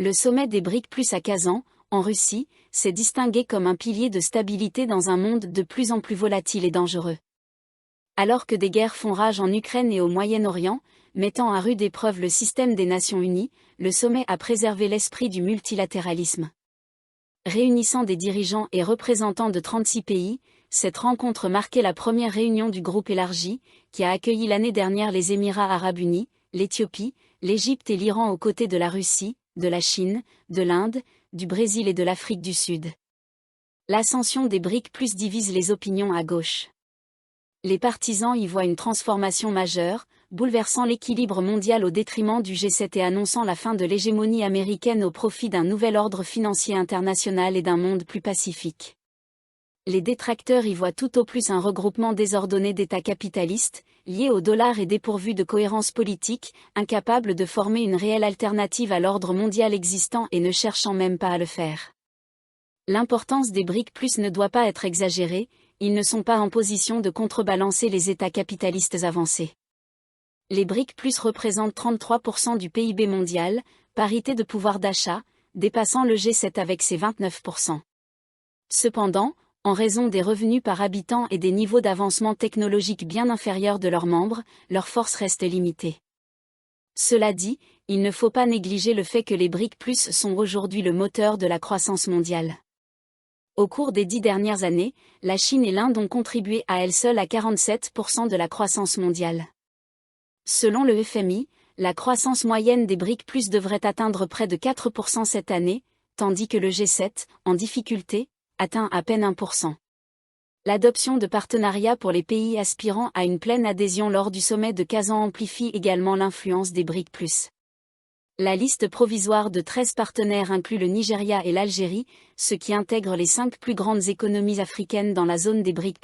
Le sommet des BRIC+ à Kazan, en Russie, s'est distingué comme un pilier de stabilité dans un monde de plus en plus volatile et dangereux. Alors que des guerres font rage en Ukraine et au Moyen-Orient, mettant à rude épreuve le système des Nations Unies, le sommet a préservé l'esprit du multilatéralisme. Réunissant des dirigeants et représentants de 36 pays, cette rencontre marquait la première réunion du groupe élargi, qui a accueilli l'année dernière les Émirats arabes unis, l'Éthiopie, l'Égypte et l'Iran aux côtés de la Russie, de la Chine, de l'Inde, du Brésil et de l'Afrique du Sud. L'ascension des BRIC+ divise les opinions à gauche. Les partisans y voient une transformation majeure, bouleversant l'équilibre mondial au détriment du G7 et annonçant la fin de l'hégémonie américaine au profit d'un nouvel ordre financier international et d'un monde plus pacifique. Les détracteurs y voient tout au plus un regroupement désordonné d'États capitalistes, liés au dollar et dépourvus de cohérence politique, incapables de former une réelle alternative à l'ordre mondial existant et ne cherchant même pas à le faire. L'importance des BRIC+ ne doit pas être exagérée, ils ne sont pas en position de contrebalancer les États capitalistes avancés. Les BRIC+ représentent 33% du PIB mondial, parité de pouvoir d'achat, dépassant le G7 avec ses 29%. Cependant, en raison des revenus par habitant et des niveaux d'avancement technologique bien inférieurs de leurs membres, leur force reste limitée. Cela dit, il ne faut pas négliger le fait que les BRIC+ sont aujourd'hui le moteur de la croissance mondiale. Au cours des 10 dernières années, la Chine et l'Inde ont contribué à elles seules à 47% de la croissance mondiale. Selon le FMI, la croissance moyenne des BRIC+ devrait atteindre près de 4% cette année, tandis que le G7, en difficulté, atteint à peine 1%. L'adoption de partenariats pour les pays aspirant à une pleine adhésion lors du sommet de Kazan amplifie également l'influence des BRIC+. La liste provisoire de 13 partenaires inclut le Nigeria et l'Algérie, ce qui intègre les 5 plus grandes économies africaines dans la zone des BRIC+.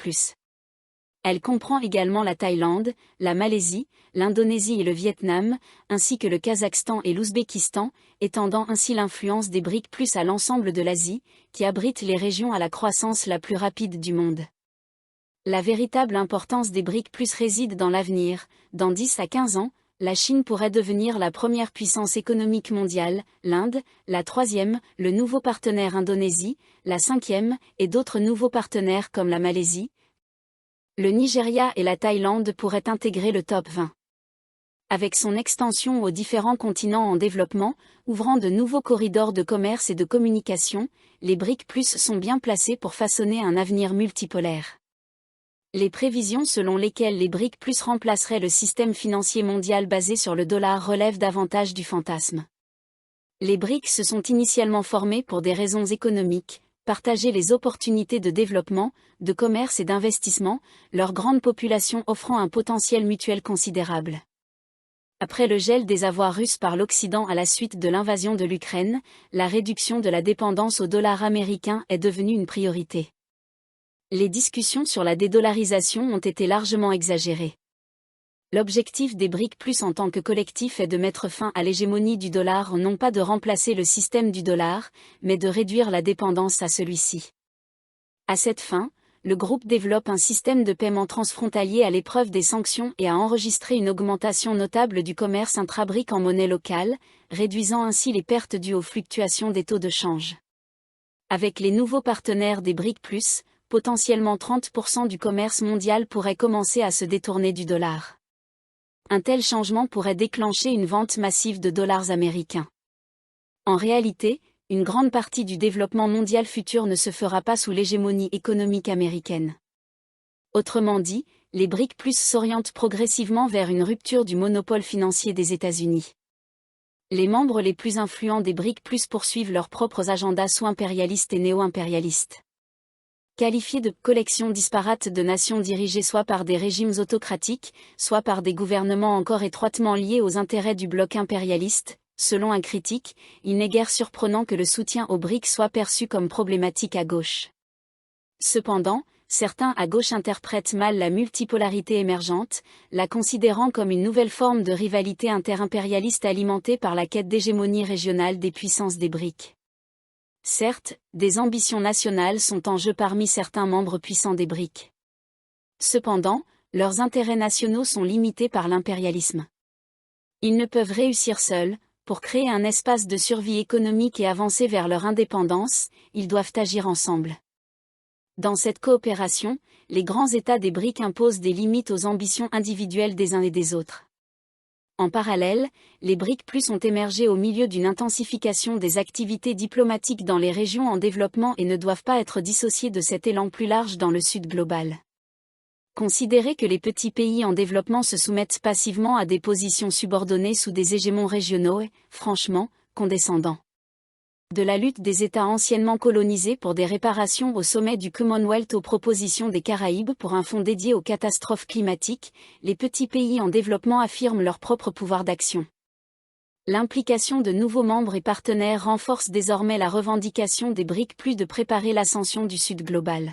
Elle comprend également la Thaïlande, la Malaisie, l'Indonésie et le Vietnam, ainsi que le Kazakhstan et l'Ouzbékistan, étendant ainsi l'influence des BRIC+ à l'ensemble de l'Asie, qui abrite les régions à la croissance la plus rapide du monde. La véritable importance des BRIC+ réside dans l'avenir. Dans 10 à 15 ans, la Chine pourrait devenir la première puissance économique mondiale, l'Inde, la troisième, le nouveau partenaire Indonésie, la cinquième, et d'autres nouveaux partenaires comme la Malaisie. Le Nigeria et la Thaïlande pourraient intégrer le top 20. Avec son extension aux différents continents en développement, ouvrant de nouveaux corridors de commerce et de communication, les BRIC+ sont bien placés pour façonner un avenir multipolaire. Les prévisions selon lesquelles les BRIC+ remplaceraient le système financier mondial basé sur le dollar relèvent davantage du fantasme. Les BRIC se sont initialement formés pour des raisons économiques, partager les opportunités de développement, de commerce et d'investissement, leur grande population offrant un potentiel mutuel considérable. Après le gel des avoirs russes par l'Occident à la suite de l'invasion de l'Ukraine, la réduction de la dépendance au dollar américain est devenue une priorité. Les discussions sur la dédollarisation ont été largement exagérées. L'objectif des BRIC+ en tant que collectif est de mettre fin à l'hégémonie du dollar, non pas de remplacer le système du dollar, mais de réduire la dépendance à celui-ci. À cette fin, le groupe développe un système de paiement transfrontalier à l'épreuve des sanctions et a enregistré une augmentation notable du commerce intra-BRIC en monnaie locale, réduisant ainsi les pertes dues aux fluctuations des taux de change. Avec les nouveaux partenaires des BRIC+, potentiellement 30% du commerce mondial pourrait commencer à se détourner du dollar. Un tel changement pourrait déclencher une vente massive de dollars américains. En réalité, une grande partie du développement mondial futur ne se fera pas sous l'hégémonie économique américaine. Autrement dit, les BRIC+ s'orientent progressivement vers une rupture du monopole financier des États-Unis. Les membres les plus influents des BRIC+ poursuivent leurs propres agendas soit impérialistes et néo-impérialistes. Qualifiés de collections disparates de nations dirigées soit par des régimes autocratiques, soit par des gouvernements encore étroitement liés aux intérêts du bloc impérialiste, selon un critique, il n'est guère surprenant que le soutien aux BRIC soit perçu comme problématique à gauche. Cependant, certains à gauche interprètent mal la multipolarité émergente, la considérant comme une nouvelle forme de rivalité interimpérialiste alimentée par la quête d'hégémonie régionale des puissances des BRIC. Certes, des ambitions nationales sont en jeu parmi certains membres puissants des BRIC. Cependant, leurs intérêts nationaux sont limités par l'impérialisme. Ils ne peuvent réussir seuls, Pour créer un espace de survie économique et avancer vers leur indépendance, ils doivent agir ensemble. Dans cette coopération, les grands États des BRICS imposent des limites aux ambitions individuelles des uns et des autres. En parallèle, les BRICS+ ont émergé au milieu d'une intensification des activités diplomatiques dans les régions en développement et ne doivent pas être dissociés de cet élan plus large dans le Sud global. Considérer que les petits pays en développement se soumettent passivement à des positions subordonnées sous des hégémons régionaux est, franchement, condescendant. De la lutte des États anciennement colonisés pour des réparations au sommet du Commonwealth aux propositions des Caraïbes pour un fonds dédié aux catastrophes climatiques, les petits pays en développement affirment leur propre pouvoir d'action. L'implication de nouveaux membres et partenaires renforce désormais la revendication des BRICS+ de préparer l'ascension du Sud global.